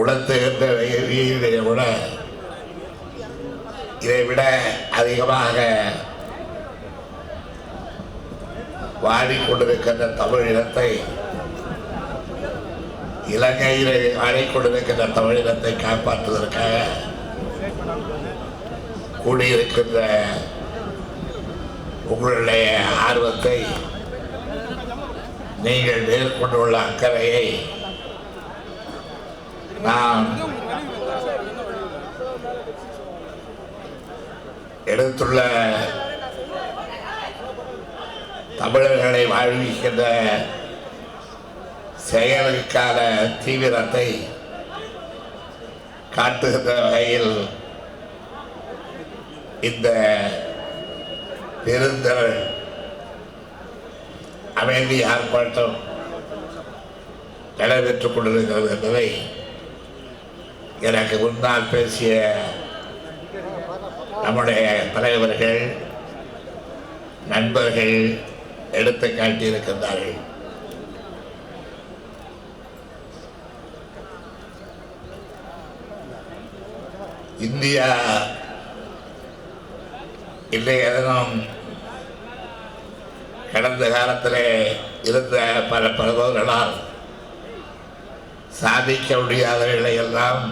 உணர்த்துகின்ற வீதியை விட இதைவிட அதிகமாக வாடிக்கொண்டிருக்கின்ற தமிழினத்தை, இலங்கையில் வாடிக்கொண்டிருக்கின்ற தமிழினத்தை காப்பாற்றுவதற்காக கூடியிருக்கின்ற உங்களுடைய ஆர்வத்தை, நீங்கள் மேற்கொண்டுள்ள அக்கறையை நான் எடுத்துள்ள தமிழர்களை வாழ்விக்கின்ற செயலுக்கான தீவிரத்தை காட்டுகின்ற வகையில் இந்த பெருந்தல் அமைதி ஆர்ப்பாட்டம் நடைபெற்றுக் கொண்டிருக்கிறது என்பதை எனக்கு முன்னால் பேசிய நம்முடைய தலைவர்கள், நண்பர்கள் எடுத்து காட்டியிருக்கின்றார்கள். இந்தியா இன்றைய தினம் கடந்த காலத்திலே இருந்த பல பிரபலங்களால் சாதிக்க முடியாதவர்களை எல்லாம்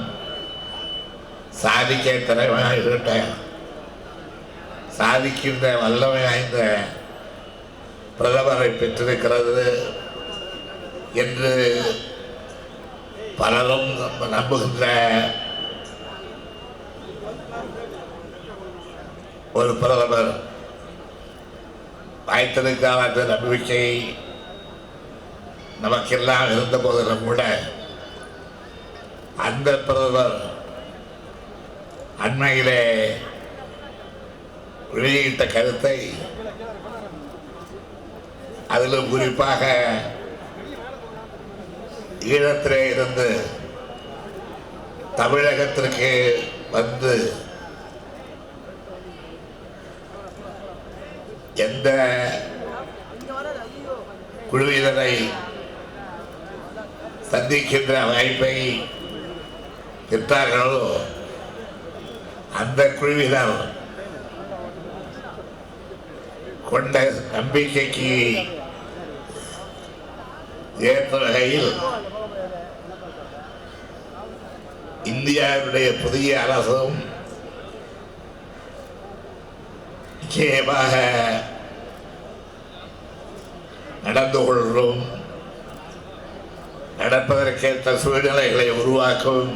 சாதிக்க திறமையாகிவிட்ட, சாதிக்கின்ற வல்லமை வாய்ந்த பிரதமரை பெற்றிருக்கிறது என்று பலரும் நம்புகின்ற ஒரு பிரதமர் வாய்த்திருக்கான அந்த நம்பிக்கை நமக்கெல்லாம் இருந்த போதிலும் கூட அந்த பிரதமர் அண்மையிலே வெளியிட்ட கருத்தை, அதிலும் குறிப்பாக ஈழத்திலே இருந்து தமிழகத்திற்கு வந்து எந்த குழுவினரை சந்திக்கின்ற வாய்ப்பை பெற்றார்களோ அந்த குழுவினர் கொண்ட நம்பிக்கைக்கு ஏற்ற வகையில் இந்தியாவுடைய புதிய அரசும் நிச்சயமாக நடந்து கொள்ளும், நடப்பதற்கேற்ற சூழ்நிலைகளை உருவாக்கும்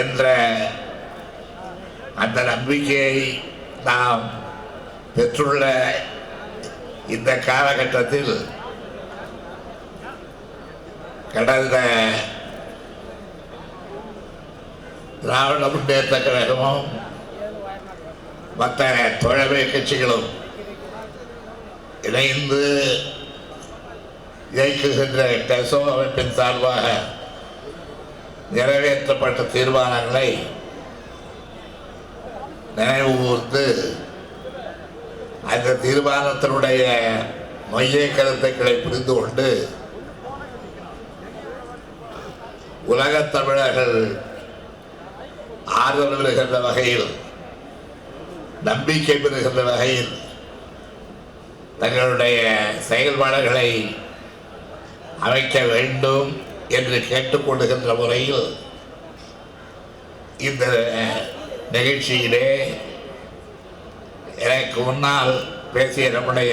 என்ற அந்த நம்பிக்கையை நாம் பெற்றுள்ள இந்த காலகட்டத்தில் கடந்த திராவிட முன்னேற்ற கழகமும் மற்ற தோழமை கட்சிகளும் இணைந்து இயக்குகின்ற டெசோ அமைப்பின் சார்பாக நிறைவேற்றப்பட்ட தீர்மானங்களை நினைவு கூர்ந்து அந்த தீர்மானத்தினுடைய மைய கருத்துக்களை புரிந்து கொண்டு உலகத் தமிழர்கள் ஆதரவு பெறுகின்ற வகையில், நம்பிக்கை பெறுகின்ற வகையில் தங்களுடைய செயல்பாடுகளை அமைக்க வேண்டும் என்று கேட்டுக்கொள்ளுகின்ற முறையில் இந்த நிகழ்ச்சியிலே எனக்கு முன்னால் பேசிய நம்முடைய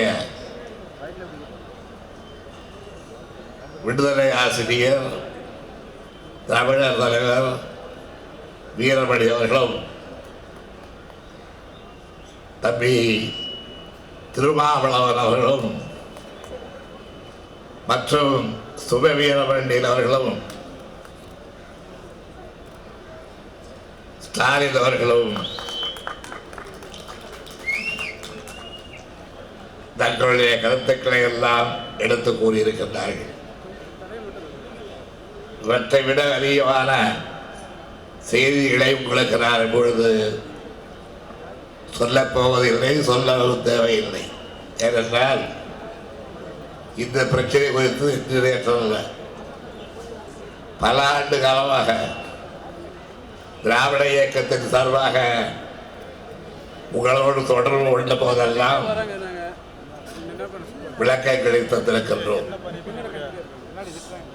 விடுதலை ஆசிரியர், தமிழர் தலைவர் வீரமணி அவர்களும், தம்பி திருமாவளவன் அவர்களும் மற்றும் சுப வீரமணியன் அவர்களும் ஸ்டாலின் அவர்களும் தங்களுடைய கருத்துக்களை எல்லாம் எடுத்து கூறியிருக்கின்றார்கள். இவற்றை விட அதிகமான செய்திகளை உங்களுக்கு நான் இப்பொழுது சொல்லப்போவதில்லை, சொல்லவும் தேவையில்லை. ஏனென்றால் இந்த பிரச்சனை குறித்து நிறைவேற்றவில்லை. பல ஆண்டு காலமாக திராவிட இயக்கத்தின் சார்பாக உங்களோடு தொடர்பு கொண்ட போதெல்லாம் விளக்கங்களை தந்திருக்கின்றோம்.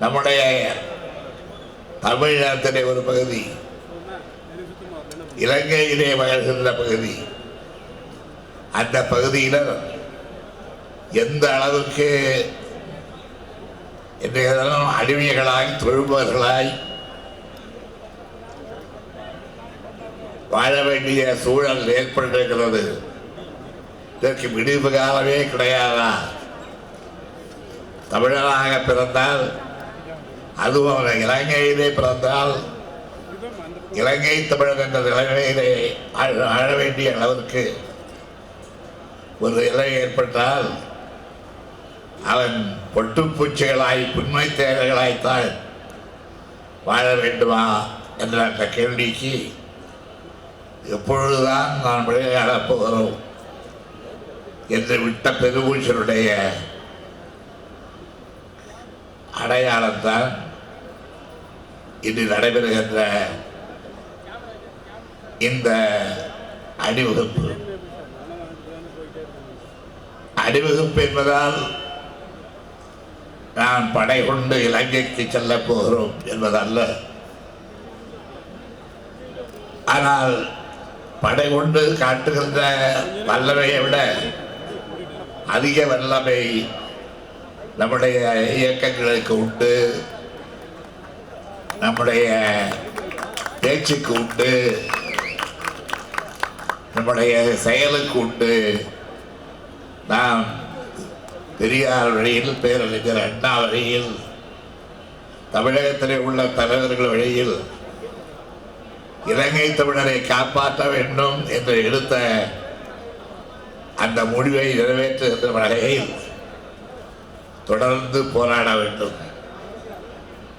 நம்முடைய தமிழ்நாட்டிலே ஒரு பகுதி, இலங்கையிலே வளர்கின்ற பகுதி, அந்த பகுதியினர் எந்த அளவுக்கு இன்றைய தினம் அடிமைகளாய் தொழுபவர்களாய் வாழ வேண்டிய சூழல் ஏற்பட்டிருக்கிறது. இதற்கு விடிவு காலமே கிடையாதா? தமிழனாக பிறந்தால், அதுவும் அவர் இலங்கையிலே பிறந்தால், இலங்கை தமிழர் என்ற நிலைமையிலே வாழ வேண்டிய அளவிற்கு ஒரு நிலை ஏற்பட்டால் அவன் பொட்டுப்பூச்சிகளாய் புன்மை தேவைகளாய்த்தான் வாழ வேண்டுமா என்ற அந்த கேள்விக்கு எப்பொழுதுதான் நான் விளையாடப் போகிறோம் என்று விட்ட பெருமூச்சனுடைய அடையாளம்தான் இன்று நடைபெறுகின்ற இந்த அணிவகுப்பு. அணிவகுப்பு என்பதால் நான் படை கொண்டு இலங்கைக்கு செல்ல போகிறோம் என்பதல்ல. ஆனால் படை கொண்டு காட்டுகின்ற வல்லமையை விட அதிக வல்லமை நம்முடைய இயக்கங்களுக்கு உண்டு, நம்முடைய பேச்சுக்கு உண்டு, நம்முடைய செயலுக்கு உண்டு. நாம் பெரியார் வழியில், பேரறிஞர் அண்ணா வழியில், தமிழகத்திலே உள்ள தலைவர்கள் வழியில் இலங்கை தமிழரை காப்பாற்ற வேண்டும் என்று எடுத்த அந்த முடிவை நிறைவேற்றுகின்ற வகையில் தொடர்ந்து போராட வேண்டும்.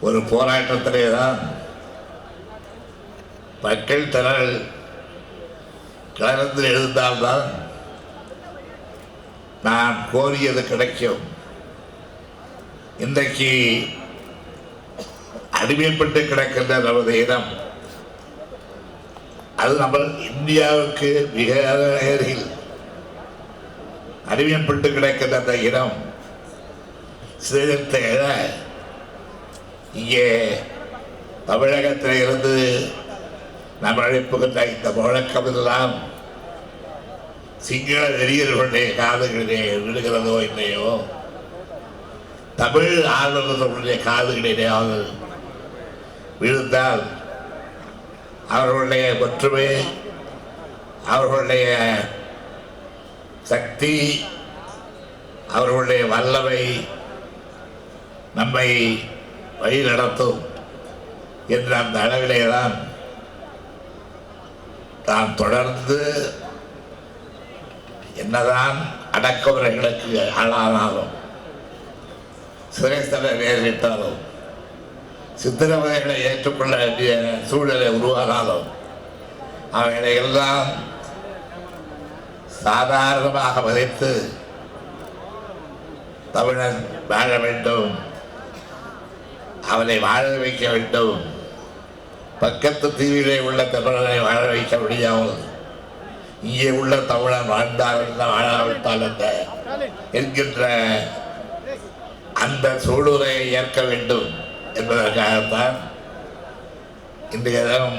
ஒரு போராட்டத்திலே தான் மக்கள் திரள் கலந்து எழுந்தால்தான் நான் கோரியது கிடைக்கும். இன்றைக்கு அடிமைப்பட்டு கிடக்கின்ற நமது இனம், அது நம்ம இந்தியாவுக்கு மிக அருகில் அடிமைப்பட்டு கிடக்கின்ற அந்த இனம் சிறிதத்தை இங்கே தமிழகத்தில் இருந்து நாம் அழைப்புகின்ற இந்த முழக்கம் எல்லாம் சிங்கள வெறியர்களுடைய காதுகளிலே விழுகிறதோ இல்லையோ, தமிழ் ஆர்வலர்களுடைய காதுகளிலேயாவது விழுந்தால் அவர்களுடைய ஒற்றுமை, அவர்களுடைய சக்தி, அவர்களுடைய வல்லமை நம்மை வழி நடத்தும் என்ற அந்த அளவிலே தான் நாம் தொடர்ந்து என்னதான் அடக்குமுறைகளுக்கு ஆளானாலும், சிறைத்தலை நேரிட்டாலும், சித்திரவதைகளை ஏற்றுக்கொள்ள வேண்டிய சூழலை உருவானாலும் அவைகளை எல்லாம் சாதாரணமாக மதித்து தமிழன் வாழ வேண்டும், அவனை வாழ வைக்க வேண்டும். பக்கத்து தீவிலே உள்ள தமிழனை வாழ வைக்க முடியாமல் இங்கே உள்ள தமிழன் வாழ்ந்தால் வாழாவிட்டால் என்ன என்கின்ற அந்த சூழலை ஏற்க வேண்டும் என்பதற்காகத்தான் இன்றைய தினம்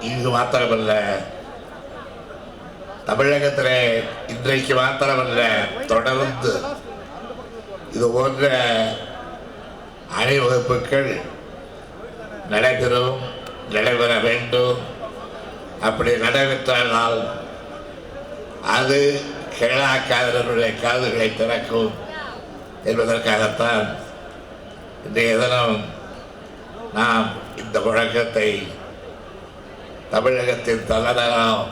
இங்கு மாத்திரமல்ல, தமிழகத்திலே இன்றைக்கு மாத்திரமல்ல, தொடர்ந்து இது போன்ற அணிவகுப்புகள் நடைபெற வேண்டும். அப்படி நடைபெற்றால் அது கேளாக்காதவர்களுடைய காதுகளை திறக்கும் என்பதற்காகத்தான் இன்றைய தினம் நாம் இந்த முழக்கத்தை தமிழகத்தின் தலைநகரம்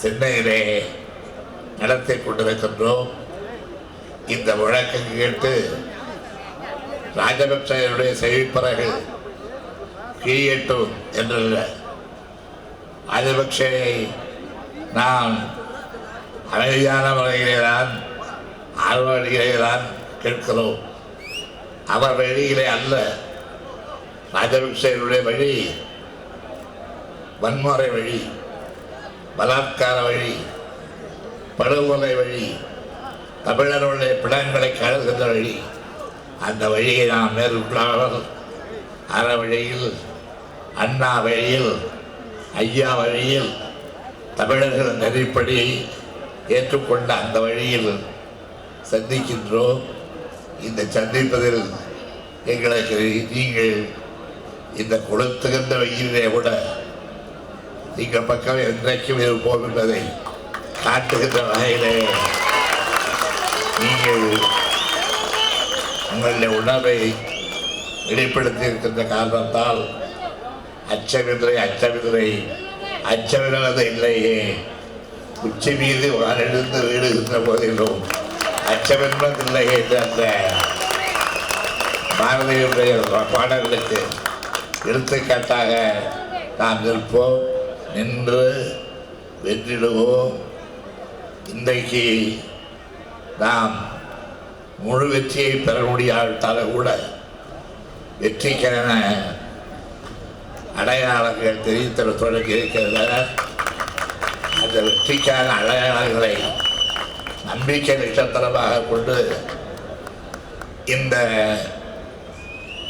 சென்னையிலே நடத்தி கொண்டிருக்கின்றோம். இந்த முழக்கம் கேட்டு ராஜபக்சேனுடைய செழிப்பறகு கீழட்டும் என்றல்ல, ராஜபக்சேயை நாம் அமைதியான முறையிலேதான் ஆர்வடியிலேதான் கேட்கிறோம். அவர் வெளியிலே அல்ல. ராஜபக்சேனுடைய வழி வன்முறை வழி, பலாத்கார வழி, படுகொலை வழி, தமிழர்களுடைய பிணங்களை கழுகின்ற வழி. அந்த வழியை நாம் மேற்கொள்ளாமல் அற வழியில், அண்ணா வழியில், ஐயா வழியில், தமிழர்கள் நெறிப்படி ஏற்றுக்கொண்ட அந்த வழியில் சந்திக்கின்றோம். இந்த சந்திப்பதில் எங்களுக்கு நீங்கள் இந்த கொளுத்துகின்ற வெயிலே கூட நீங்கள் பக்கம் என்றைக்கும் இருப்போம் என்பதை காட்டுகின்ற வகையிலே நீங்கள் உங்களுடைய உணர்வை வெளிப்படுத்தி இருக்கின்ற காரணத்தால் அச்சமிடுவது இல்லையே. உச்சி மீது வானெழுந்து வீடுகின்ற போதிலும் அச்சமென்பதில்லையே என்று அந்த பாரதியுடைய பாடல்களுக்கு எடுத்துக்காட்டாக நாம் நிற்போம், நின்று வெற்றிடுவோம். இன்றைக்கு நாம் முழு வெற்றியை பெற முடியாவிட்டாலும் கூட வெற்றிக்கான அடையாளங்கள் தெரிவித்த தொடங்கி இருக்கிறது. அந்த வெற்றிக்கான அடையாளங்களை நம்பிக்கை நட்சத்திரமாக கொண்டு இந்த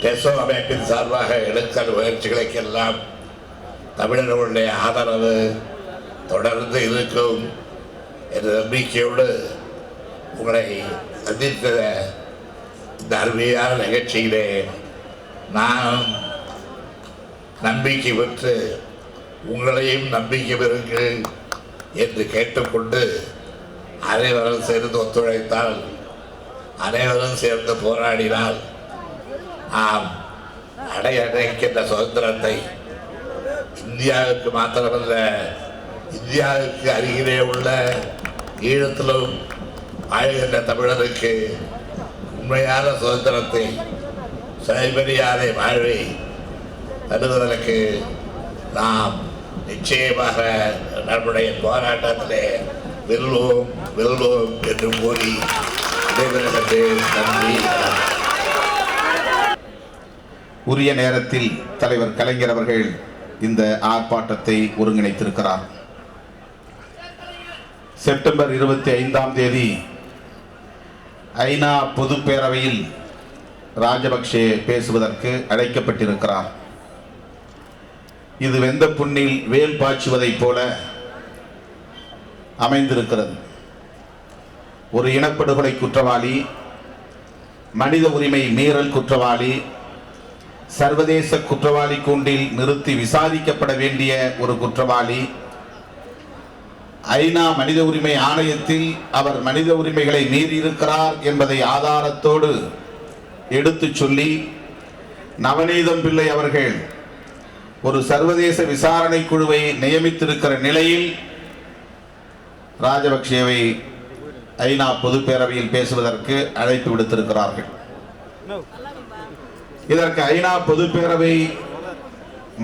டெசோ அமைப்பின் சார்பாக எடுக்கிற முயற்சிகளுக்கெல்லாம் தமிழர்களுடைய ஆதரவு தொடர்ந்து இருக்கும் என்ற நம்பிக்கையோடு உங்களை சந்தித்த இந்த அருமையான நிகழ்ச்சியிலே நான் நம்பிக்கை பெற்று உங்களையும் நம்பிக்கை பெறுங்கள் என்று கேட்டுக்கொண்டு அனைவரும் சேர்ந்து ஒத்துழைத்தால், அனைவரும் சேர்ந்து போராடினால் நாம் அடைக்கின்ற சுதந்திரத்தை இந்தியாவுக்கு மாத்திரமல்ல, இந்தியாவுக்கு அருகிலே உள்ள ஈழத்திலும் வாழ்கின்ற தமிழருக்கு உண்மையான சுதந்திரத்தை, சுயமரியாதை வாழ்வை தருவதற்கு நாம் நிச்சயமாக நம்முடைய போராட்டத்திலே வெல்வோம் வெல்வோம் என்று கூறி விடைபெறுகின்றேன். நன்றி. உரிய நேரத்தில் தலைவர் கலைஞர் அவர்கள் இந்த ஆர்ப்பாட்டத்தை ஒருங்கிணைத்திருக்கிறார். செப்டம்பர் 25 ஐநா பொதுப்பேரவையில் ராஜபக்சே பேசுவதற்கு அழைக்கப்பட்டிருக்கிறார். இது வெந்த புண்ணில் வேல் பாய்ச்சுவதைப் போல அமைந்திருக்கிறது. ஒரு இனப்படுகொலை குற்றவாளி, மனித உரிமை மீறல் குற்றவாளி, சர்வதேச குற்றவாளி கூண்டில் நிறுத்தி விசாரிக்கப்பட வேண்டிய ஒரு குற்றவாளி, ஐநா மனித உரிமை ஆணையத்தில் அவர் மனித உரிமைகளை மீறியிருக்கிறார் என்பதை ஆதாரத்தோடு எடுத்து சொல்லி நவநீதம் பிள்ளை அவர்கள் ஒரு சர்வதேச விசாரணை குழுவை நியமித்திருக்கிற நிலையில் ராஜபக்சேவை ஐநா பொதுப்பேரவையில் பேசுவதற்கு அழைப்பு விடுத்திருக்கிறார்கள். இதற்கு ஐநா பொதுப்பேரவை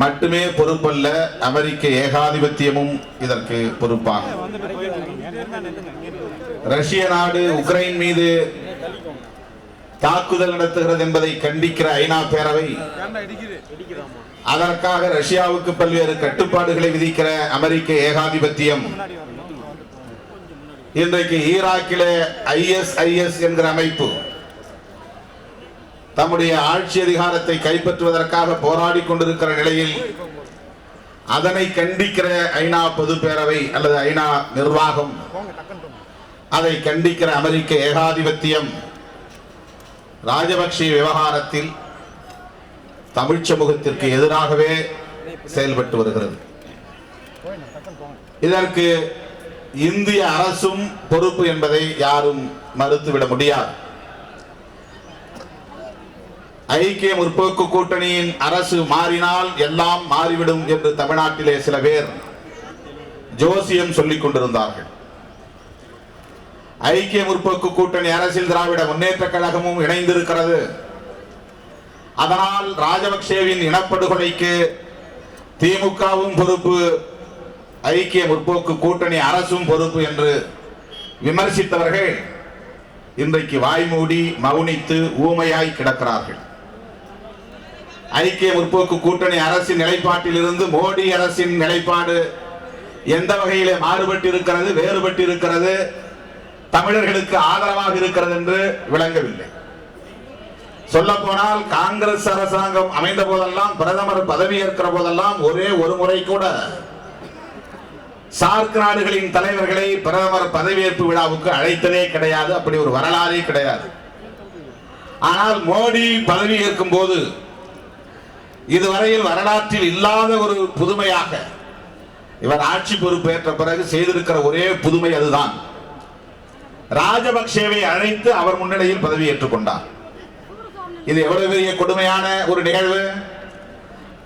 மட்டுமே பொறுப்பல்ல, அமெரிக்க ஏகாதிபத்தியமும் இதற்கு பொறுப்பாகும். ரஷ்ய நாடு உக்ரைன் மீது தாக்குதல் நடத்துகிறது என்பதை கண்டிக்கிற ஐநா பேரவை, அதற்காக ரஷ்யாவுக்கு பல்வேறு கட்டுப்பாடுகளை விதிக்கிற அமெரிக்க ஏகாதிபத்தியம் இன்றைக்கு ஈராக்கிலே ISIS என்கிற அமைப்பு தம்முடைய ஆட்சி அதிகாரத்தை கைப்பற்றுவதற்காக போராடி கொண்டிருக்கிற நிலையில் அதனை கண்டிக்கிற ஐநா பொதுப்பேரவை அல்லது ஐநா நிர்வாகம், அதை கண்டிக்கிற அமெரிக்க ஏகாதிபத்தியம் ராஜபக்சே விவகாரத்தில் தமிழ் சமூகத்திற்கு எதிராகவே செயல்பட்டு வருகிறது. இதற்கு இந்திய அரசும் பொறுப்பு என்பதை யாரும் மறுத்துவிட முடியாது. ஐக்கிய முற்போக்கு கூட்டணியின் அரசு மாறினால் எல்லாம் மாறிவிடும் என்று தமிழ்நாட்டிலே சில பேர் ஜோசியம் சொல்லிக் கொண்டிருந்தார்கள். ஐக்கிய முற்போக்கு கூட்டணி அரசில் திராவிட முன்னேற்ற கழகமும் இணைந்திருக்கிறது. அதனால் ராஜபக்சேவின் இனப்படுகொலைக்கு திமுகவும் பொறுப்பு, ஐக்கிய முற்போக்கு கூட்டணி அரசும் பொறுப்பு என்று விமர்சித்தவர்கள் இன்றைக்கு வாய்மூடி மௌனித்து ஊமையாய் கிடக்கிறார்கள். ஐக்கிய முற்போக்கு கூட்டணி அரசின் நிலைப்பாட்டில் இருந்து மோடி அரசின் நிலைப்பாடு எந்த வகையிலே மாறுபட்டு இருக்கிறது, வேறுபட்டு இருக்கிறது, தமிழர்களுக்கு ஆதரவாக இருக்கிறது என்று விளங்கவில்லை. சொல்ல போனால் காங்கிரஸ் அரசாங்கம் அமைந்த போதெல்லாம், பிரதமர் பதவி ஏற்கிற போதெல்லாம் ஒரே ஒரு முறை கூட சார்க் நாடுகளின் தலைவர்களை பிரதமர் பதவியேற்பு விழாவுக்கு அழைத்ததே கிடையாது. அப்படி ஒரு வரலாறே கிடையாது. ஆனால் மோடி பதவி ஏற்கும் போது இதுவரையில் வரலாற்றில் இல்லாத ஒரு புதுமையாக இவர் ஆட்சி பொறுப்பேற்ற பிறகு செய்திருக்கிற ஒரே புதுமை அதுதான். ராஜபக்சேவை அழைத்து அவர் முன்னிலையில் பதவி ஏற்றுக்கொண்டார். இது எவ்வளவு பெரிய கொடுமையான ஒரு நிகழ்வு.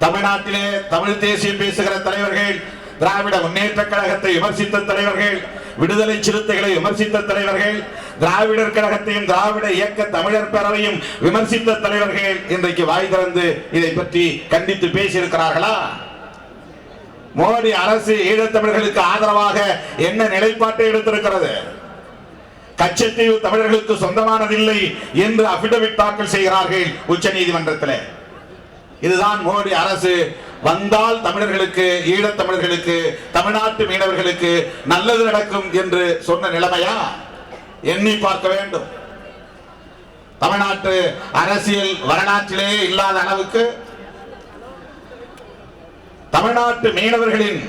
தமிழ்நாட்டிலே தமிழ் தேசியம் பேசுகிற தலைவர்கள், திராவிட முன்னேற்ற கழகத்தை விமர்சித்த தலைவர்கள், விடுதலை சிறுத்தைகளை விமர்சித்த தலைவர்கள், திராவிடர் கழகத்தையும் திராவிட இயக்க தமிழர் பேரவையும் விமர்சித்த தலைவர்கள் இன்றைக்கு வாய் திறந்து இதை பற்றி கண்டித்து பேசியிருக்கிறார்களா? மோடி அரசு ஈழத்தமிழர்களுக்கு ஆதரவாக என்ன நிலைப்பாட்டை எடுத்திருக்கிறது? கச்சத்தீவு தமிழர்களுக்கு சொந்தமானதில்லை என்று அபிடவிட் தாக்கல் செய்கிறார்கள் உச்ச நீதிமன்றத்தில். இதுதான் மோடி அரசு வந்தால் தமிழர்களுக்கு, ஈழத்தமிழர்களுக்கு, தமிழ்நாட்டு மீனவர்களுக்கு நல்லது நடக்கும் என்று சொன்ன நிலைமையா? எண்ணி பார்க்க வேண்டும். தமிழ்நாட்டு அரசியல் வரலாற்றிலே இல்லாத அளவுக்கு தமிழ்நாட்டு மீனவர்களின்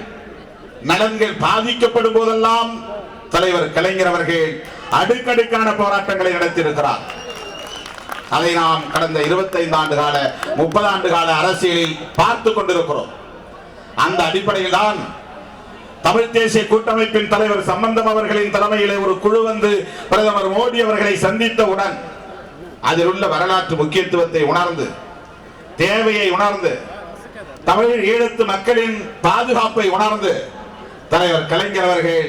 நலன்கள் பாதிக்கப்படும் போதெல்லாம் தலைவர் கலைஞர் அவர்கள் அடுக்கடுக்கான போராட்டங்களை நடத்தியிருக்கிறார். அதை நாம் கடந்த 25 ஆண்டு கால 30 ஆண்டு கால அரசியலில் பார்த்து கொண்டிருக்கிறோம். அந்த அடிப்படையில் தான் தமிழ் தேசிய கூட்டமைப்பின் தலைவர் சம்பந்தம் அவர்களின் தலைமையிலே ஒரு குழு வந்து பிரதமர் மோடி அவர்களை சந்தித்தவுடன் அதில் உள்ள வரலாற்று முக்கியத்துவத்தை உணர்ந்து, தேவையை உணர்ந்து, தமிழ் ஈழத்து மக்களின் பாதுகாப்பை உணர்ந்து தலைவர் கலைஞர் அவர்கள்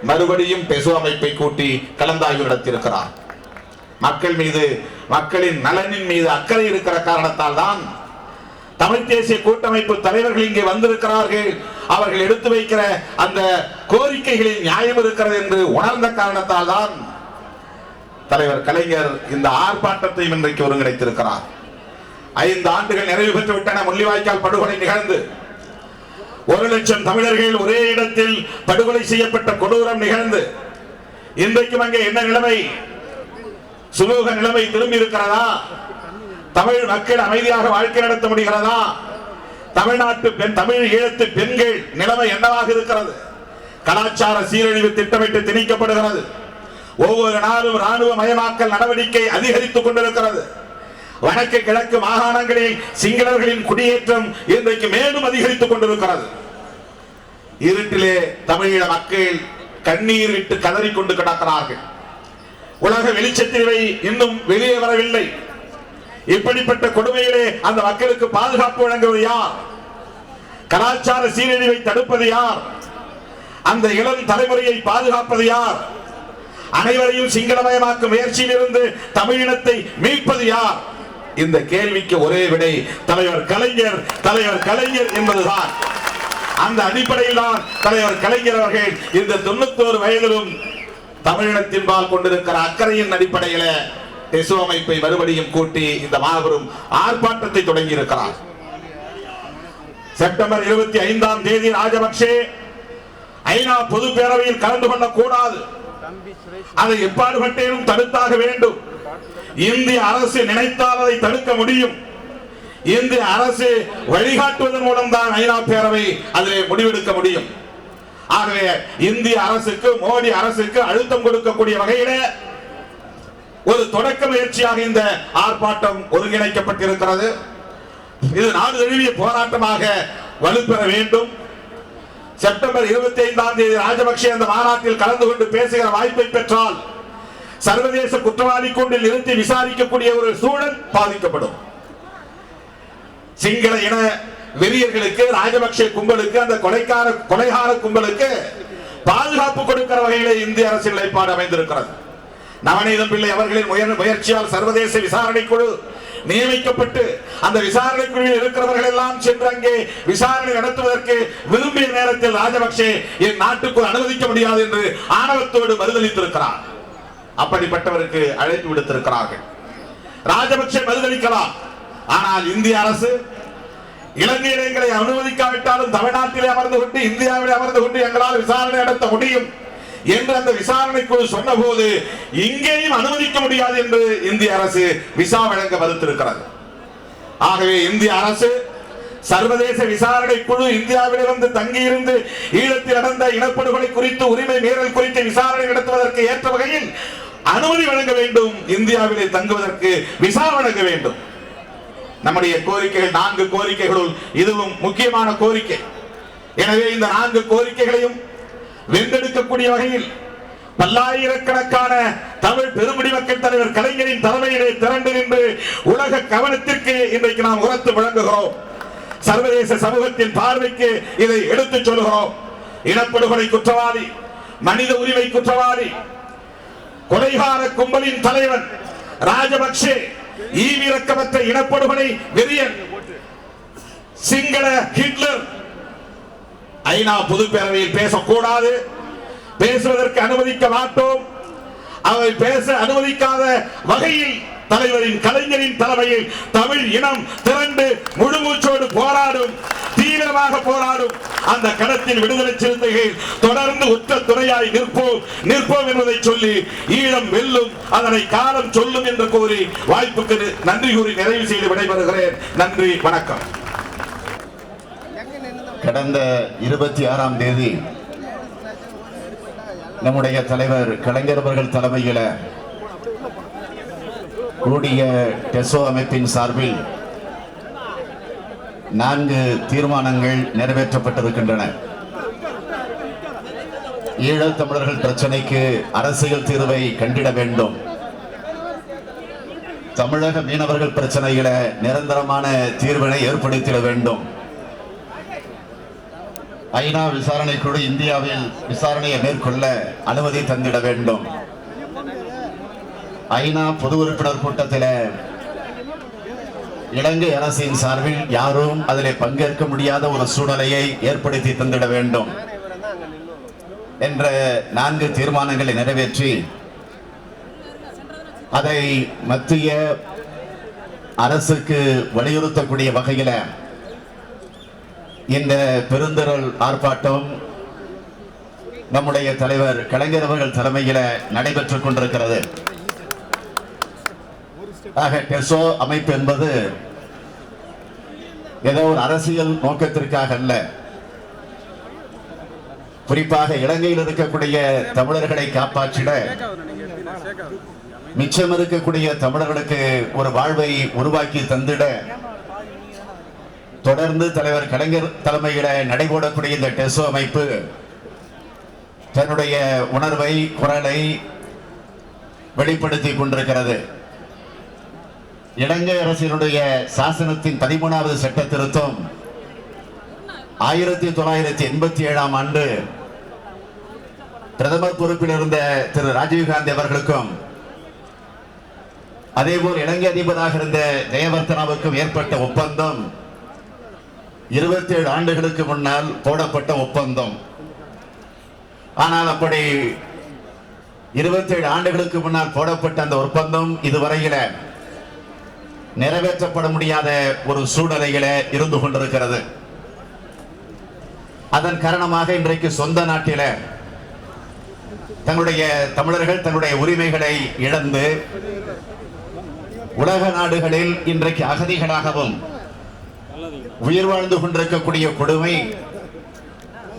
மறுபடியும் பெசோ அமைப்பை கூட்டி கலந்தாய்வு நடத்தியிருக்கிறார். மக்கள் மீது, மக்களின் நலனின் மீது அக்கறை இருக்கிற காரணத்தால் தான் தமிழ் தேசிய கூட்டமைப்பு தலைவர்கள் இங்கே வந்திருக்கிறார்கள். அவர்கள் எடுத்து வைக்கிற அந்த கோரிக்கைகளில் நியாயம் இருக்கிறது என்று உணர்ந்த காரணத்தால் தான் தலைவர் கலைஞர் இந்த ஆர்ப்பாட்டத்தை இன்றைக்கு ஒருங்கிணைத்திருக்கிறார். 5 ஆண்டுகள் நிறைவு பெற்று விட்டன. முள்ளிவாய்க்கால் படுகொலை நிகழ்ந்து 1 லட்சம் தமிழர்கள் ஒரே இடத்தில் படுகொலை செய்யப்பட்ட கொடூரம் நிகழ்ந்து இன்றைக்கும் அங்கே என்ன நிலைமை? சுமூக நிலைமை திரும்பி இருக்கிறதா? தமிழ் மக்கள் அமைதியாக வாழ்க்கை நடத்த முடிகிறதா? தமிழ்நாட்டு தமிழ் ஈழத்து பெண்கள் நிலைமை என்னவாக இருக்கிறது? கலாச்சார சீரழிவு திட்டமிட்டு திணிக்கப்படுகிறது. ஒவ்வொரு நாளும் ராணுவ மயமாக்கல் நடவடிக்கை அதிகரித்துக் கொண்டிருக்கிறது. வடக்கு கிழக்கு மாகாணங்களில் சிங்களர்களின் குடியேற்றம் இன்றைக்கு மேலும் அதிகரித்துக் கொண்டிருக்கிறது. இருட்டிலே தமிழீழ மக்கள் கண்ணீர் விட்டு கதறிக்கொண்டு கிடக்கிறார்கள். உலக வெளிச்சத்திலே இன்னும் வெளியே வரவில்லை. இப்படிப்பட்ட கொடுமையிலே அந்த மக்களுக்கு பாதுகாப்பு வழங்குவது யார்? கலாச்சார சீரழிவை தடுப்பது யார்? அந்த இளம் தலைமுறையை பாதுகாப்பது யார்? அனைவரையும் சிங்களமயமாக்கும் முயற்சியில் இருந்து தமிழினத்தை மீட்பது யார்? இந்த கேள்விக்கு ஒரே விடை தலைவர் கலைஞர், தலைவர் கலைஞர் என்பதுதான். அந்த அடிப்படையில் தான் தலைவர் கலைஞர் அவர்கள் இந்த 91 வயதிலும் தமிழினத்தின்பால் கொண்டிருக்கிற அக்கறையின் அடிப்படையில் பெசோ அமைப்பை மறுபடியும் கூட்டி இந்த மாபெரும் ஆர்ப்பாட்டத்தை தொடங்கி இருக்கிறார். செப்டம்பர் 25ஆம் தேதி ராஜபக்சே ஐநா பொது பேரவையில் கலந்து கொள்ளக்கூடாது, அதை எப்பாடுபட்டேனும் தடுத்தாக வேண்டும். இந்திய அரசு நினைத்தால் அதை தடுக்க முடியும். இந்திய அரசு வழிகாட்டுவதன் மூலம் தான் ஐநா பேரவை அதிலே முடிவெடுக்க முடியும். ஆகவே இந்திய அரசுக்கு, மோடி அரசுக்கு அழுத்தம் கொடுக்கக்கூடிய வகையிலே ஒரு தொடக்க முயற்சியாக இந்த ஆர்ப்பாட்டம் ஒருங்கிணைக்கப்பட்டிருக்கிறது. இது நாடு தழுவிய போராட்டமாக வலுப்பெற வேண்டும். செப்டம்பர் 25ஆம் தேதி ராஜபக்சே அந்த மாநாட்டில் கலந்து கொண்டு பேசுகிற வாய்ப்பை பெற்றால் சர்வதேச குற்றவாளி கூண்டில் நிறுத்தி விசாரிக்கக்கூடிய ஒரு சூழல் பாதிக்கப்படும். சிங்கள இன வெறியர்களுக்கு, ராஜபக்சே கும்பலுக்கு, அந்த கொலைகார கும்பலுக்கு பாதுகாப்பு கொடுக்கிற வகையிலே இந்திய அரசின் நிலைப்பாடு அமைந்திருக்கிறது. நவநீதம் பிள்ளை அவர்களின் முயற்சியால் சர்வதேச விசாரணை குழு நியமிக்கப்பட்டு அந்த விசாரணை குழுவில் இருக்கிறவர்கள் எல்லாம் சென்று அங்கே விசாரணை நடத்துவதற்கு விரும்பிய நேரத்தில் ராஜபக்சே என் நாட்டுக்குள் அனுமதிக்க முடியாது என்று ஆணவத்தோடு மறுதளித்திருக்கிறார். அப்படிப்பட்டவருக்கு அழைப்பு விடுத்திருக்கிறார்கள். ராஜபக்சே மறுதளிக்கலாம், ஆனால் இந்திய அரசு இலங்கையிலே எங்களை அனுமதிக்காவிட்டாலும் தமிழ்நாட்டிலே அமர்ந்து கொண்டு இந்தியாவிலே அமர்ந்து கொண்டு எங்களால் விசாரணை நடத்த முடியும் என்று அந்த விசாரணை குழு சொன்ன போது இங்கேயும் அனுமதிக்க முடியாது என்று இந்திய அரசு விசா வழங்க மறுத்திருக்கிறது. ஆகவே இந்திய அரசு சர்வதேச விசாரணை குழு இந்தியாவில் வந்து தங்கியிருந்து ஈழத்தில் நடந்த இனப்படுகொலை குறித்து உரிமை மீறல் குறித்து விசாரணை நடத்துவதற்கு ஏற்ற வகையில் அனுமதி வழங்க வேண்டும். இந்தியாவிலே தங்குவதற்கு விசா வழங்க வேண்டும். நம்முடைய கோரிக்கைகள் 4 கோரிக்கைகளுள் இதுவும் முக்கியமான கோரிக்கை. எனவே இந்த 4 கோரிக்கைகளையும் வென்றெடுக்கக்கூடிய வகையில் பல்லாயிரக்கணக்கான தமிழ் பெருங்குடி மக்கள் தலைவர் கலைஞரின் தலைமையிலே திரண்டு நின்று உலக கவனத்திற்கு இன்றைக்கு நாம் உரத்து வழங்குகிறோம். சர்வதேச சமூகத்தின் பார்வைக்கு இதை எடுத்துச் சொல்கிறோம். இனப்படுகொலை குற்றவாளி, மனித உரிமை குற்றவாளி, கொலைகார கும்பலின் தலைவன் ராஜபக்சே, ஈவிரக்கமற்ற இனப்படுகொலை வெறியன், சிங்கள ஹிட்லர் ஐநா பொதுப்பேரவையில் பேசக்கூடாது, பேசுவதற்கு அனுமதிக்க மாட்டோம். அவை பேச அனுமதிக்காத வகையில் தலைவரின் கலைஞரின் தலைமையில் தமிழ் இனம் திரண்டு முழுமூச்சோடு போராடும், தீவிரமாக போராடும். அந்த களத்தில் விடுதலை சிறுத்தைகள் தொடர்ந்து ஒற்ற துணையாய் நிற்போம் என்பதை சொல்லி ஈழம் வெல்லும், அதனை காலம் சொல்லும் என்று கூறி வாய்ப்புக்கு நன்றி கூறி நிறைவு செய்து விடைபெறுகிறேன். நன்றி, வணக்கம். கடந்த 26ஆம் தேதி நம்முடைய தலைவர் கலைஞர் அவர்கள் தலைமையில் கூடிய டெசோ அமைப்பின் சார்பில் 4 தீர்மானங்கள் நிறைவேற்றப்பட்டிருக்கின்றன. ஈழத் தமிழர்கள் பிரச்சனைக்கு அரசியல் தீர்வை கண்டிட வேண்டும். தமிழக மீனவர்கள் பிரச்சனைகளை நிரந்தரமான தீர்வினை ஏற்படுத்திட வேண்டும். ஐநா விசாரணை குழு இந்தியாவில் விசாரணையை மேற்கொள்ள அனுமதி தந்திட வேண்டும். ஐநா பொது உறுப்பினர் கூட்டத்தில் இலங்கை அரசின் சார்பில் யாரும் அதில் பங்கேற்க முடியாத ஒரு சூழ்நிலையை ஏற்படுத்தி தந்திட வேண்டும் என்ற 4 தீர்மானங்களை நிறைவேற்றி அதை மத்திய அரசுக்கு வலியுறுத்தக்கூடிய வகையில் இந்த பெருந்திரள் ஆர்ப்பாட்டம் நம்முடைய தலைவர் கலைஞர் அவர்கள் தலைமையில் நடைபெற்றுக் கொண்டிருக்கிறது. ஆக டெசோ அமைப்பு என்பது ஏதோ ஒரு அரசியல் நோக்கத்திற்காக அல்ல, குறிப்பாக இலங்கையில் இருக்கக்கூடிய தமிழர்களை காப்பாற்றிட மிச்சம் இருக்கக்கூடிய தமிழர்களுக்கு ஒரு வாழ்வை உருவாக்கி தந்திட தொடர்ந்து தலைவர் கலைஞர் தலைமையில் நடைபெறக்கூடிய இந்த டெசோ அமைப்பு தன்னுடைய உணர்வை, குரலை வெளிப்படுத்திக் கொண்டிருக்கிறது. இலங்கை அரசினுடைய சாசனத்தின் 13வது சட்ட திருத்தம் 1987ஆம் ஆண்டு பிரதமர் பொறுப்பில் இருந்த திரு ராஜீவ்காந்தி அவர்களுக்கும் அதேபோல் இலங்கை அதிபராக இருந்த ஜெயவர்தனாவுக்கும் ஏற்பட்ட ஒப்பந்தம் 27 ஆண்டுகளுக்கு முன்னால் போடப்பட்ட ஒப்பந்தம். ஆனால் அப்படி 27 ஆண்டுகளுக்கு முன்னால் போடப்பட்ட அந்த ஒப்பந்தம் இதுவரையில் நிறைவேற்றப்பட முடியாத ஒரு சூழ்நிலையில இருந்து கொண்டிருக்கிறது. அதன் காரணமாக இன்றைக்கு சொந்த நாட்டில தங்களுடைய தமிழர்கள் தங்களுடைய உரிமைகளை இழந்து உலக நாடுகளில் இன்றைக்கு அகதிகளாகவும் உயிர் வாழ்ந்து கொண்டிருக்கக்கூடிய கொடுமை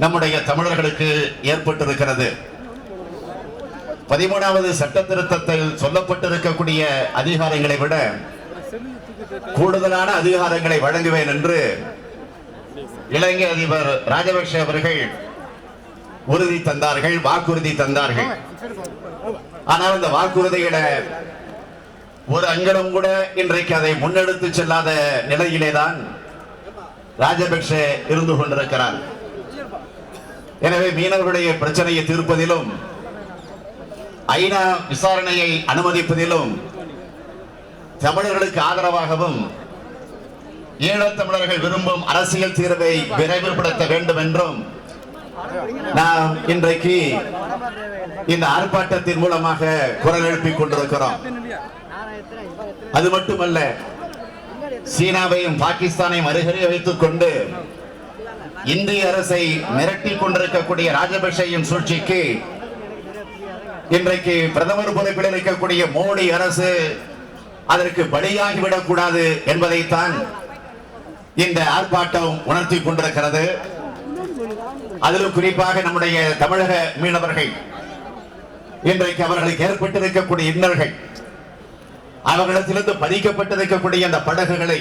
நம்முடைய தமிழர்களுக்கு ஏற்பட்டிருக்கிறது. 13வது சட்ட திருத்தத்தில் சொல்லப்பட்டிருக்கக்கூடிய அதிகாரங்களை விட கூடுதலான அதிகாரங்களை வழங்குவேன் என்று இலங்கை அதிபர் ராஜபக்ஷ அவர்கள் உறுதி தந்தார்கள், வாக்குறுதி தந்தார்கள். ஆனால் அந்த வாக்குறுதிகளை ஒரு அங்கடம் கூட இன்றைக்கு அதை முன்னெடுத்து செல்லாத நிலையிலேதான் ராஜபக்ஷ இருந்து கொண்டிருக்கிறார். எனவே மீனவர்களுடைய பிரச்சனையை தீர்ப்பதிலும் ஐநா விசாரணையை அனுமதிப்பதிலும் தமிழர்களுக்கு ஆதரவாகவும் ஈழத் தமிழர்கள் விரும்பும் அரசியல் தீர்வை விரைவுபடுத்த வேண்டும் என்றும் நாம் இன்றைக்கு இந்த ஆர்ப்பாட்டத்தின் மூலமாக குரல் எழுப்பிக் கொண்டிருக்கிறோம். அது மட்டுமல்ல, சீனாவையும் பாகிஸ்தானையும் அருகே வைத்துக் கொண்டு இந்திய அரசை மிரட்டிக் கொண்டிருக்கக்கூடிய ராஜபக்சேயின் சூழ்ச்சிக்கு இன்றைக்கு பிரதமர் பொறுப்பில் இருக்கக்கூடிய மோடி அரசு அதற்கு பலியாகிவிடக் கூடாது என்பதைத்தான் இந்த ஆர்ப்பாட்டம் உணர்த்தி கொண்டிருக்கிறது. அதிலும் குறிப்பாக நம்முடைய தமிழக மீனவர்கள் இன்றைக்கு அவர்களுக்கு ஏற்பட்டிருக்கக்கூடிய இன்னல்கள், அவர்களிடத்திலிருந்து பதிக்கப்பட்டிருக்கக்கூடிய அந்த படகுகளை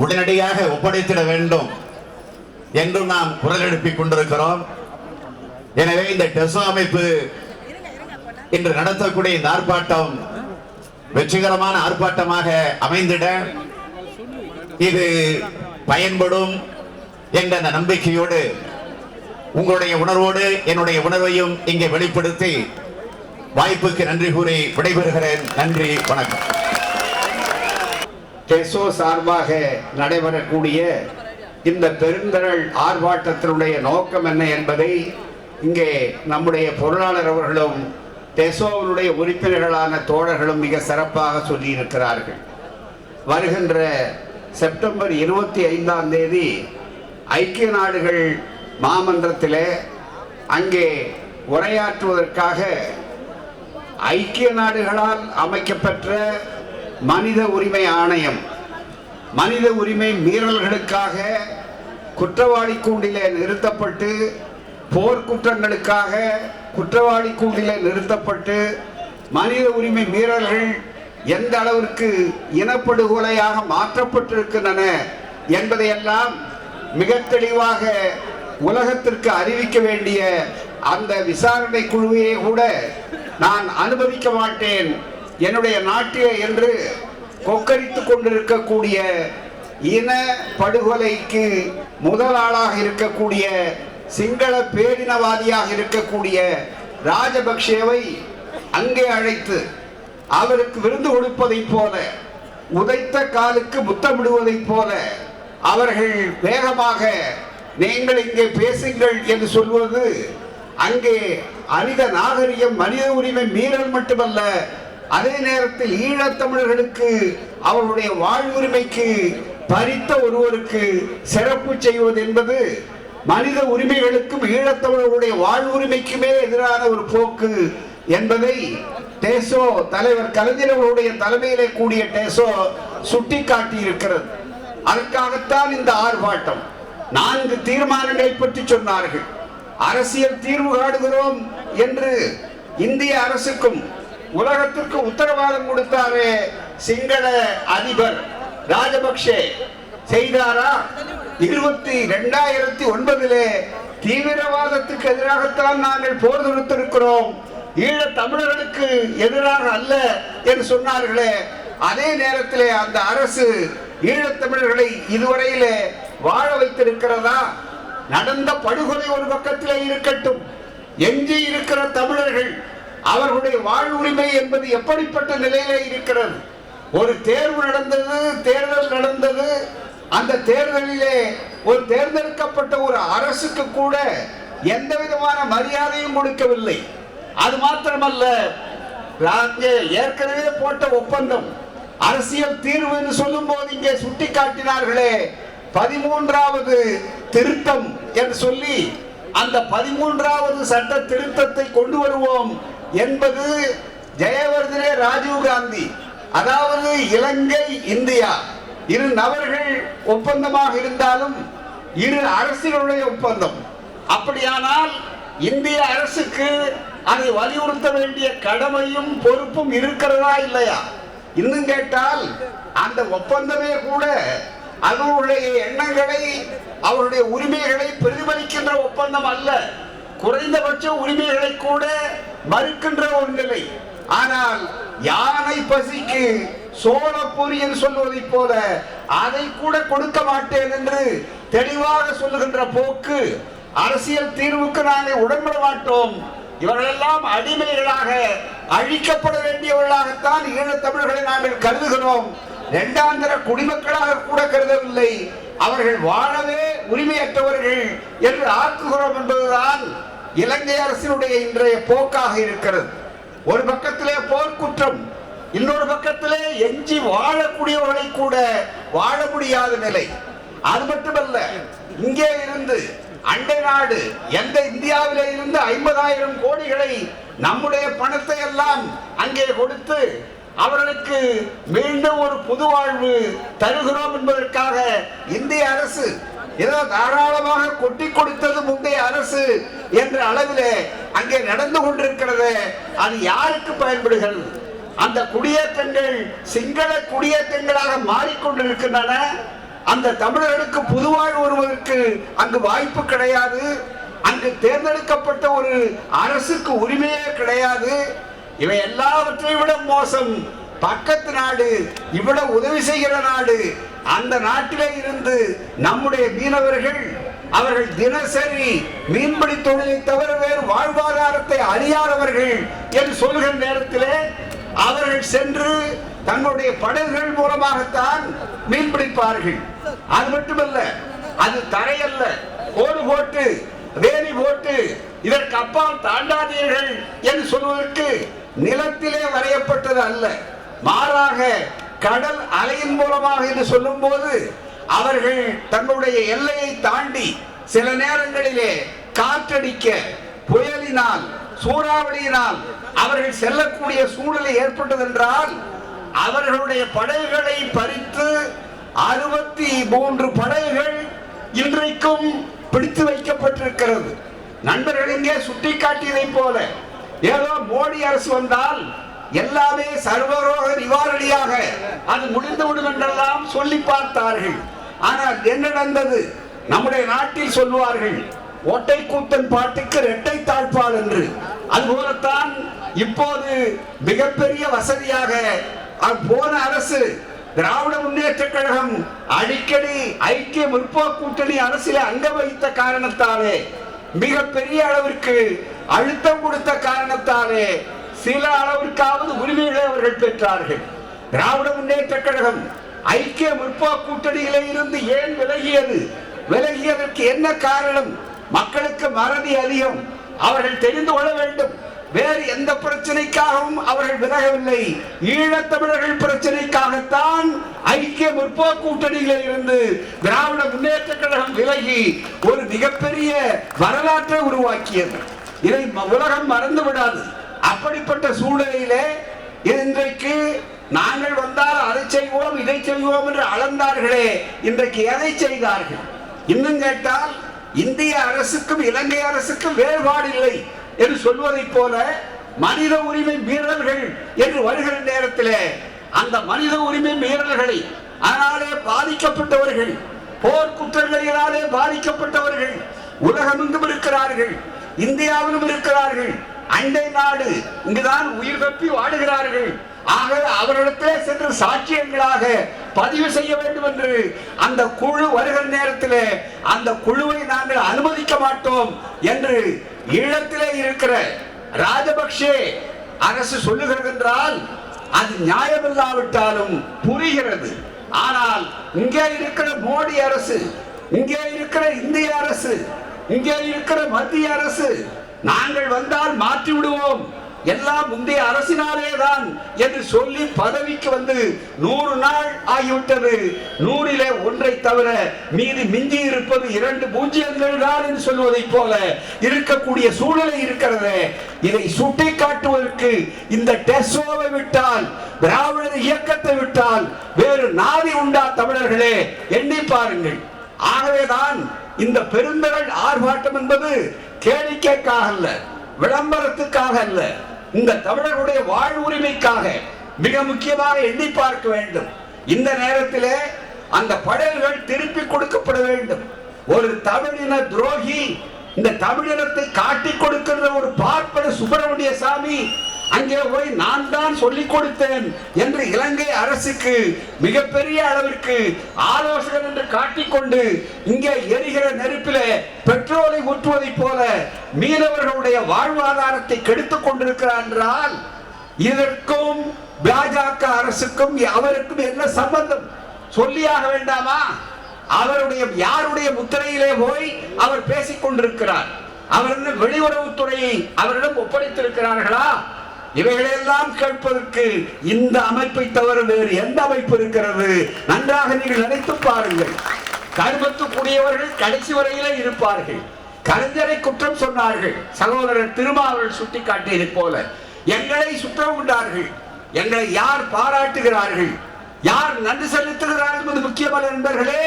உடனடியாக ஒப்படைத்திட வேண்டும் என்றும் நாம் குரல் எழுப்பிக் கொண்டிருக்கிறோம். எனவே இந்த டெசோ அமைப்பு இன்று நடத்தக்கூடிய இந்த ஆர்ப்பாட்டம் வெற்றிகரமான ஆர்ப்பாட்டமாக அமைந்திட இது பயன்படும் என்ற அந்த நம்பிக்கையோடு உங்களுடைய உணர்வோடு என்னுடைய உணர்வையும் இங்கே வெளிப்படுத்தி வாய்ப்புக்கு நன்றி கூறி விடைபெறுகிறேன். நன்றி, வணக்கம். டெசோ சார்பாக நடைபெறக்கூடிய இந்த பெருந்திரள் ஆர்ப்பாட்டத்தினுடைய நோக்கம் என்ன என்பதை இங்கே நம்முடைய பொருளாளர் அவர்களும் டெசோவினுடைய உறுப்பினர்களான தோழர்களும் மிக சிறப்பாக சொல்லியிருக்கிறார்கள். வருகின்ற செப்டம்பர் 25ஆம் தேதி ஐக்கிய நாடுகள் மாமன்றத்திலே அங்கே உரையாற்றுவதற்காக ஐக்கிய நாடுகளால் அமைக்கப்பெற்ற மனித உரிமை ஆணையம் மனித உரிமை மீறல்களுக்காக குற்றவாளி கூண்டிலே நிறுத்தப்பட்டு, போர்க்குற்றங்களுக்காக குற்றவாளி கூண்டிலே நிறுத்தப்பட்டு, மனித உரிமை மீறல்கள் எந்த அளவிற்கு இனப்படுகொலையாக மாற்றப்பட்டிருக்கின்றன என்பதையெல்லாம் மிக தெளிவாக உலகத்திற்கு அறிவிக்க வேண்டிய அந்த விசாரணை குழுவையே கூட நான் அனுமதிக்க மாட்டேன் என்னுடைய நாட்டிலே என்று கொக்கரித்துக் கொண்டிருக்கக்கூடிய இன படுகொலைக்கு முதல் ஆளாக இருக்கக்கூடிய சிங்கள பேரினவாதியாக இருக்கக்கூடிய ராஜபக்சேவை அங்கே அழைத்து அவருக்கு விருந்து கொடுப்பதைப் போல, உதைத்த காலுக்கு முத்தமிடுவதைப் போல அவர்கள் வேகமாக நீங்கள் இங்கே பேசுங்கள் என்று சொல்வது அங்கே அனித நாகரிகம், மனித உரிமை மீறல் மட்டுமல்ல, அதே நேரத்தில் ஈழத்தமிழர்களுக்கு அவர்களுடைய வாழ்வுரிமைக்கு பறித்த ஒருவருக்கு சிறப்பு செய்வது என்பது மனித உரிமைகளுக்கும் ஈழத்தமிழர்களுடைய வாழ்வுரிமைக்குமே எதிரான ஒரு போக்கு என்பதை டேசோ தலைவர் கலைஞர் அவர்களுடைய தலைமையிலே கூடிய டேசோ சுட்டிக்காட்டி இருக்கிறது. அதற்காகத்தான் இந்த ஆர்ப்பாட்டம். 4 தீர்மானங்களை பற்றி சொன்னார்கள். அரசியல் தீர்வு காணுகிறோம் என்று இந்திய அரசுக்கும் உலகத்திற்கு உத்தரவாதம் கொடுத்தாரே சிங்கள அதிபர் ராஜபக்சே, செய்தாரா? 2009 தீவிரவாதத்துக்கு எதிராகத்தான் நாங்கள் போர் தொடுத்திருக்கிறோம், ஈழ தமிழர்களுக்கு எதிராக அல்ல என்று சொன்னார்களே. அதே நேரத்திலே அந்த அரசு ஈழத்தமிழர்களை இதுவரையிலே வாழ வைத்திருக்கிறதா? நடந்த படுகொலை ஒரு பக்கத்திலே இருக்கட்டும், எஞ்சி இருக்கிற தமிழர்கள் அவர்களுடைய வாழ்வுரிமை என்பது எப்படிப்பட்ட நிலையிலே இருக்கிறது? ஒரு தேர்வு நடந்தது, தேர்தல் நடந்தது. அந்த தேர்தலிலே ஒரு தேர்ந்தெடுக்கப்பட்ட ஒரு அரசுக்கு கூட எந்த விதமான மரியாதையும் கொடுக்கவில்லை. அது மாத்திரமல்ல, ஏற்கனவே போட்ட ஒப்பந்தம் அரசியல் தீர்வு என்று சொல்லும் போது இங்கே சுட்டி காட்டினார்களே 13வது திருத்தம் என்று சொல்லி, அந்த 13வது சட்ட திருத்தத்தை கொண்டு வருவோம் என்பது ஜெயவர்தனே ராஜீவ் காந்தி, அதாவது இலங்கை இந்தியா இரு நபர்கள் ஒப்பந்தமாக இருந்தாலும் இரு அரசுகளுடைய ஒப்பந்தம். அப்படியானால் இந்திய அரசுக்கு அதை வலியுறுத்த வேண்டிய கடமையும் பொறுப்பும் இருக்கிறதா இல்லையா? இன்னும் கேட்டால் அந்த ஒப்பந்தமே கூட அவர்களுடைய எண்ணங்களை, அவருடைய உரிமைகளை பிரதிபலிக்கின்ற ஒப்பந்தம் அல்ல. குறைந்தபட்ச உரிமைகளை கூட மறுக்கின்ற ஒரு நிலை. ஆனால் யானை பசிக்கு சோளப்பொரி என்று சொல்வதைப் போல அதை கூட கொடுக்க மாட்டேன் என்று தெளிவாக சொல்லுகின்ற போக்கு, அரசியல் தீர்வுக்கு நாங்கள் உடன்பட மாட்டோம், இவர்களெல்லாம் அடிமைகளாக அழிக்கப்பட வேண்டியவர்களாகத்தான் ஈழத்தமிழர்களை நாங்கள் கருதுகிறோம், இரண்டாந்தர குடிமக்களாக கூட கருதவில்லை, அவர்கள் வாழவே உரிமையற்றவர்கள் என்று ஆக்குகிறோம் என்பதுதான் இலங்கை அரசினுடைய இன்றைய போக்காக இருக்கிறது. ஒரு பக்கத்திலே போர்க்குற்றம், இன்னொரு பக்கத்திலே எஞ்சி வாழக்கூடியவர்களை கூட வாழ முடியாத நிலை. அது மட்டுமல்ல, இங்கே இருந்து அண்டை நாடு எந்த இந்தியாவிலே இருந்து 50,000 கோடிகளை நம்முடைய பணத்தை எல்லாம் அங்கே கொடுத்து அவர்களுக்கு மீண்டும் ஒரு புது வாழ்வு தருகிறோம் என்பதற்காக இந்திய அரசு ஏதோ தாராளமாக கொட்டி கொடுத்தது முந்தைய அரசு என்ற அளவிலே அங்கே நடந்து கொண்டிருக்கிறது. அது யாருக்கு பயன்படுகிறது? அந்த குடியேற்றங்கள் சிங்கள குடியேற்றங்களாக மாறிக்கொண்டிருக்கின்றன. அந்த தமிழர்களுக்கு புதுவாழ்வு வருவதற்கு அங்கு வாய்ப்பு கிடையாது. அங்கு தேர்ந்தெடுக்கப்பட்ட ஒரு அரசுக்கு உரிமையே கிடையாது. இவை எல்லாவற்றையும் விட மோசம், பக்கத்து நாடு இவ்வளவு உதவி செய்கிற நாடு, அந்த நாட்டிலே இருந்து நம்முடைய மீனவர்கள் அவர்கள் தினசரி மீன்பிடி தொழிலை தவிர வேறு வாழ்வாதாரத்தை அறியாதவர்கள் என்று சொல்கிற நேரத்திலே அவர்கள் சென்று தங்களுடைய படகுகள் மூலமாகத்தான் மீன் பிடிப்பார்கள். அது மட்டுமல்ல, அது தரையல்ல, கோடு போட்டு வேலி போட்டு இதற்கு அப்பால் தாண்டாதீர்கள் என்று சொல்வதற்கு நிலத்திலே வரையப்பட்டது அல்ல, மாறாக கடல் அலையின் மூலமாக என்று சொல்லும் போது அவர்கள் தங்களுடைய எல்லையை தாண்டி சில நேரங்களிலே காற்றடிக்க, புயலினால், சூறாவளியினால் அவர்கள் செல்லக்கூடிய சூழ்நிலை ஏற்பட்டது என்றால் அவர்களுடைய படகுகளை பறித்து 63 படகுகள் இன்றைக்கும் பிடித்து வைக்கப்பட்டிருக்கிறது. நண்பர்கள் இங்கே சுட்டிக்காட்டியதை போல ஏதோ மோடி அரசு வந்தால் எல்லாமே சர்வரோக நிவாரணியாக அது முடிந்துவிடும் என்றெல்லாம் சொல்லி பார்த்தார்கள். ஆனால் என்ன நடந்தது? நம்முடைய நாட்டில் சொல்வார்கள், ஒட்டை கூத்தன் பாட்டுக்கு இரட்டை தாழ்பால் என்று. அதுபோலத்தான் இப்போது மிகப்பெரிய வசதியாக போன அரசு திராவிட முன்னேற்ற கழகம் அடிக்கடி ஐக்கிய முற்போக்கு கூட்டணி அரசிலே அங்க வகித்த காரணத்தாலே, மிகப்பெரிய அளவிற்கு அழுத்தம் கொடுத்த காரணத்தாலே சில அளவிற்காவது உரிமைகளை அவர்கள் பெற்றார்கள். திராவிட முன்னேற்ற கழகம் ஐக்கிய முற்போக்கு கூட்டணியிலே இருந்து ஏன் விலகியது? விலகியதற்கு என்ன காரணம்? மக்களுக்கு மறதி அதிகம், அவர்கள் தெரிந்து கொள்ள வேண்டும். வேறு எந்த பிரச்சனைக்காகவும் அவர்கள் விலகவில்லை. ஈழத்தமிழர்கள் பிரச்சனைக்காகத்தான் ஐக்கிய முற்போக்கு கூட்டணியில் இருந்து திராவிட முன்னேற்ற கழகம் விலகி ஒரு மிகப்பெரிய வரலாற்றை உருவாக்கியது. இதை உலகம் மறந்து விடாது. அப்படிப்பட்ட சூழ்நிலையிலே இன்றைக்கு நாங்கள் வந்தால் அதை செய்வோம் இதை செய்வோம் என்று அளந்தார்களே, இன்றைக்கு எதை செய்தார்கள்? இன்னும் கேட்டால் இந்திய அரசுக்கும் இலங்கை அரசுக்கும் வேறுபாடு இல்லை என்று சொல்வதை போல மனித உரிமை மீறல்கள் என்று வருகிற நேரத்தில் அந்த மனித உரிமை மீறல்களை அதனாலே பாதிக்கப்பட்டவர்கள், போர் குற்றங்களினாலே பாதிக்கப்பட்டவர்கள் உலகமெங்கும் இருக்கிறார்கள், இந்தியாவிலும் இருக்கிறார்கள், அண்டை நாடு இங்குதான் உயிர் தப்பி வாடுகிறார்கள். ஆக அவரிடத்திலே சென்று சாட்சியங்களாக பதிவு செய்ய வேண்டும் என்று அந்த குழு வருகிற நேரத்தில் அந்த குழுவை நாங்கள் அனுமதிக்க மாட்டோம் என்று ஈழத்திலே இருக்கிற ராஜபக்ஷே அரசு சொல்லுகிறது என்றால் அது நியாயமில்லாவிட்டாலும் புரிகிறது. ஆனால் இங்கே இருக்கிற மோடி அரசு, இங்கே இருக்கிற இந்திய அரசு, இங்கே இருக்கிற மத்திய அரசு நாங்கள் வந்தால் மாற்றி விடுவோம், எல்லாம் முந்தைய அரசினாலே தான் என்று சொல்லி பதவிக்கு வந்து 100 நாள் ஆகிவிட்டது. 100லே 1 தவிர மீதி மிஞ்சி இருப்பது 2 பூஜ்ஜியங்கள் தான் என்று சொல்வதை போல இருக்கக்கூடிய சூழ்நிலை இருக்கிறது. இதை சுட்டி காட்டுவதற்கு இந்த டெஸ்ஸோவை விட்டால், திராவிடர் இயக்கத்தை விட்டால் வேறு நாதி உண்டா தமிழர்களே? எண்ணி பாருங்கள். ஆகவேதான் இந்த பெருந்தரள் ஆர்ப்பாட்டம் என்பது கேளிக்கைக்காக அல்ல, விளம்பரத்துக்காக அல்ல, இந்த தமிழர்களுடைய வாழ்வுரிமைக்காக மிக முக்கியமாக எண்ணி பார்க்க வேண்டும். இந்த நேரத்திலே அந்த படகுகள் திருப்பி கொடுக்கப்பட வேண்டும். ஒரு தமிழின துரோகி இந்த தமிழினத்தை காட்டிக் கொடுக்கின்ற ஒரு பார்ப்பன சுப்பிரமணிய சாமி அங்கே போய் நான் தான் சொல்லிக் கொடுத்தேன் என்று இலங்கை அரசுக்கு மிகப்பெரிய அளவிற்கு ஆலோசகர் என்று காட்டிக்கொண்டு இங்கே எரிகிற நெருப்பிலே பெட்ரோலை ஊற்றுவதை போல மீனவர்களுடைய வாழ்வாதாரத்தை கெடுத்துக் கொண்டிருக்கிறார் என்றால் இதற்கும் பாஜக அரசுக்கும் அவருக்கும் என்ன சம்பந்தம் சொல்லியாக வேண்டாமா? அவருடைய யாருடைய முத்திரையிலே போய் அவர் பேசிக் கொண்டிருக்கிறார்? அவர் வெளியுறவுத்துறையை அவரிடம் ஒப்படைத்திருக்கிறார்களா? இவைகளெல்லாம் கேட்பதற்கு இந்த அமைப்பை தவிர வேறு எந்த அமைப்பு இருக்கிறது? நன்றாக நீங்கள் நினைத்து பாருங்கள். கருமத்துக்குரியவர்கள் கடைசி வரையிலே இருப்பார்கள். கலைஞரை குற்றம் சொன்னார்கள். சகோதரர் திருமாவர்கள் சுட்டிக்காட்டியதை போல எங்களை சுற்றம் கொண்டார்கள். எங்களை யார் பாராட்டுகிறார்கள், யார் நன்றி செலுத்துகிறார்கள் என்பது முக்கியமல்ல நண்பர்களே.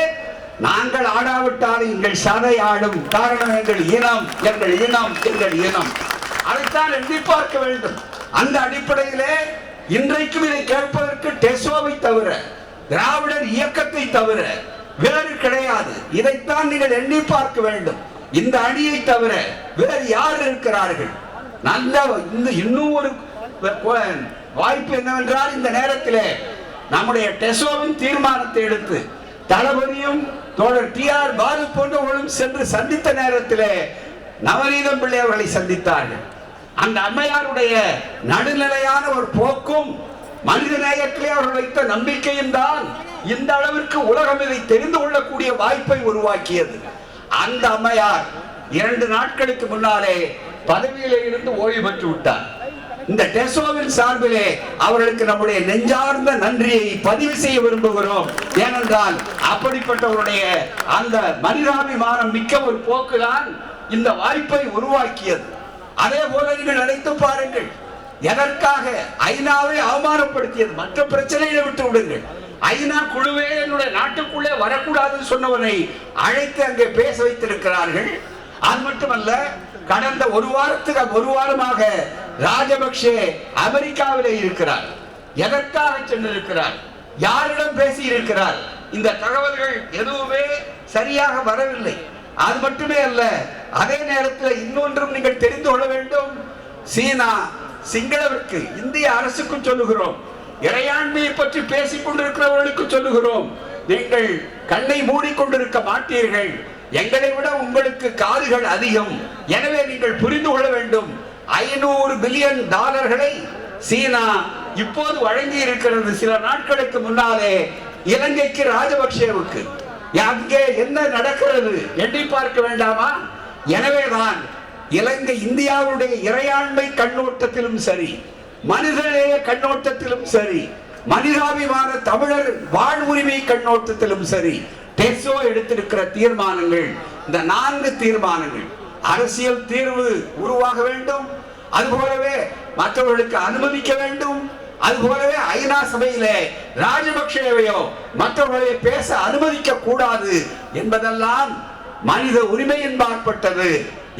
நாங்கள் ஆடாவிட்டால் எங்கள் சதை ஆடும். காரணம் எங்கள் இனம், எங்கள் இனம், எங்கள் இனம். அதைத்தான் எண்ணி பார்க்க வேண்டும். அந்த அடிப்படையிலே இன்றைக்கும் இதை கேட்பதற்கு டெசோவை தவிர, திராவிடர் இயக்கத்தை தவிர வேறு கிடையாது. இதைத்தான் நீங்கள் எண்ணி பார்க்க வேண்டும். இந்த அணியை தவிர வேறு யார் இருக்கிறார்கள்? நல்ல இன்னும் ஒரு வாய்ப்பு என்னவென்றால், இந்த நேரத்தில் நம்முடைய டெசோவின் தீர்மானத்தை எடுத்து தளபதியும் தோழர் டி.ஆர். பாலு போன்றவர்களும் சென்று சந்தித்த நேரத்தில் நவநீதம் பிள்ளை அவர்களை சந்தித்தார்கள். அந்த அம்மையாருடைய நடுநிலையான ஒரு போக்கும் மனித நேயத்திலே அவர்கள் வைத்த நம்பிக்கையும் தான் இந்த அளவிற்கு உலகம் இதை தெரிந்து கொள்ளக்கூடிய வாய்ப்பை உருவாக்கியது. அந்த அம்மையார் 2 நாட்களுக்கு முன்னாலே பதவியிலே இருந்து ஓய்வு பெற்று விட்டார். இந்த டெசோவின் சார்பிலே அவர்களுக்கு நம்முடைய நெஞ்சார்ந்த நன்றியை பதிவு செய்ய விரும்புகிறோம். ஏனென்றால் அப்படிப்பட்டவருடைய அந்த மனிதாபிமானம் மிக்க ஒரு போக்குதான் இந்த வாய்ப்பை உருவாக்கியது. அதே போல நீங்கள் நினைத்து பாருங்கள், எதற்காக ஐநாவை அவமானப்படுத்தியது? மற்ற பிரச்சனைகளை விட்டு விடுங்கள். ஐநா குழுவே என்னுடைய நாட்டுக்குள்ளே வரக்கூடாதுன்னு சொன்னவனை அழைத்து அங்கே பேச வைத்திருக்கிறார்கள். அது மட்டுமல்ல, கடந்த ஒரு வாரமாக ராஜபக்சே அமெரிக்காவிலே இருக்கிறார். எதற்காக சென்றிருக்கிறார்? யாரிடம் பேசி இருக்கிறார்? இந்த தகவல்கள் எதுவுமே சரியாக வரவில்லை. அது மட்டுமே அல்ல, அதே நேரத்தில் இன்னொன்றும் நீங்கள் தெரிந்து கொள்ள வேண்டும். சீனா சிங்களவிற்கு, இந்திய அரசுக்கு சொல்லுகிறோம், இறையாண்மையை பற்றி பேசிக் கொண்டிருக்கிறவர்களுக்கு சொல்லுகிறோம், நீங்கள் கண்ணை மூடிக்கொண்டிருக்க மாட்டீர்கள். எங்களை விட உங்களுக்கு காதுகள் அதிகம். எனவே நீங்கள் புரிந்து கொள்ள வேண்டும். $500 பில்லியன் சீனா இப்போது வழங்கி இருக்கிறது. சில நாட்களுக்கு முன்னாலே இலங்கைக்கு, ராஜபக்சேவுக்கு. அங்கே என்ன நடக்கிறது எண்ணி பார்க்க வேண்டாமா? எனவேதான் இலங்கை இந்தியாவுடைய இறையாண்மை கண்ணோட்டத்திலும் சரி, மனிதநேய கண்ணோட்டத்திலும் சரி, மனிதாபிமான தமிழர் வாழ்வுரிமை கண்ணோட்டத்திலும் சரி, டெசோ எடுத்திருக்கிற தீர்மானங்கள், இந்த 4 தீர்மானங்கள், அரசியல் தீர்வு உருவாக வேண்டும், அதுபோலவே மற்றவர்களுக்கு அனுமதிக்க வேண்டும், அதுபோலவே ஐநா சபையிலே ராஜபக்சேவையோ மற்றவர்களை பேச அனுமதிக்க கூடாது என்பதெல்லாம் மனித உரிமை என்பாற்பட்டது.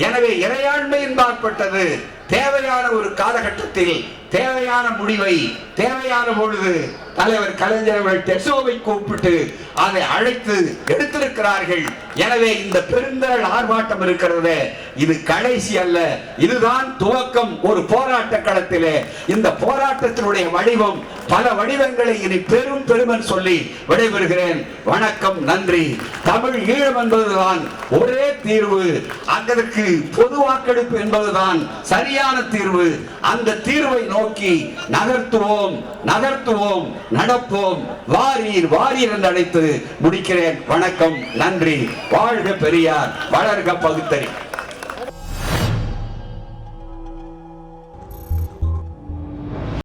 எனவே இறையாண்மை என்பாற்பட்டது. தேவையான ஒரு காலகட்டத்தில் தேவையான முடிவை தேவையான பொழுது தலைவர் கலைஞர்கள் டெசோவை கூப்பிட்டு அதை அழைத்து எடுத்திருக்கிறார்கள். எனவே இந்த பெருந்தள் ஆர்ப்பாட்டம் இருக்கிறது, இது கடைசி அல்ல, இதுதான் துவக்கம் ஒரு போராட்ட களத்திலே. இந்த போராட்டத்தினுடைய வடிவம் பல வடிவங்களை இனி பெரும் பெருமன் சொல்லி விடைபெறுகிறேன். வணக்கம், நன்றி. தமிழ் ஈழம் என்பதுதான் ஒரே தீர்வு. அதற்கு பொது வாக்கெடுப்பு என்பதுதான் சரியான தீர்வு. அந்த தீர்வை நோக்கி நகர்த்துவோம், நகர்த்துவோம், நடப்போம். வாரீர், வாரீர் என்று அழைத்து முடிக்கிறேன். வணக்கம், நன்றி. வாழ்க பெரியார், வளர்க பகுத்தறிவு.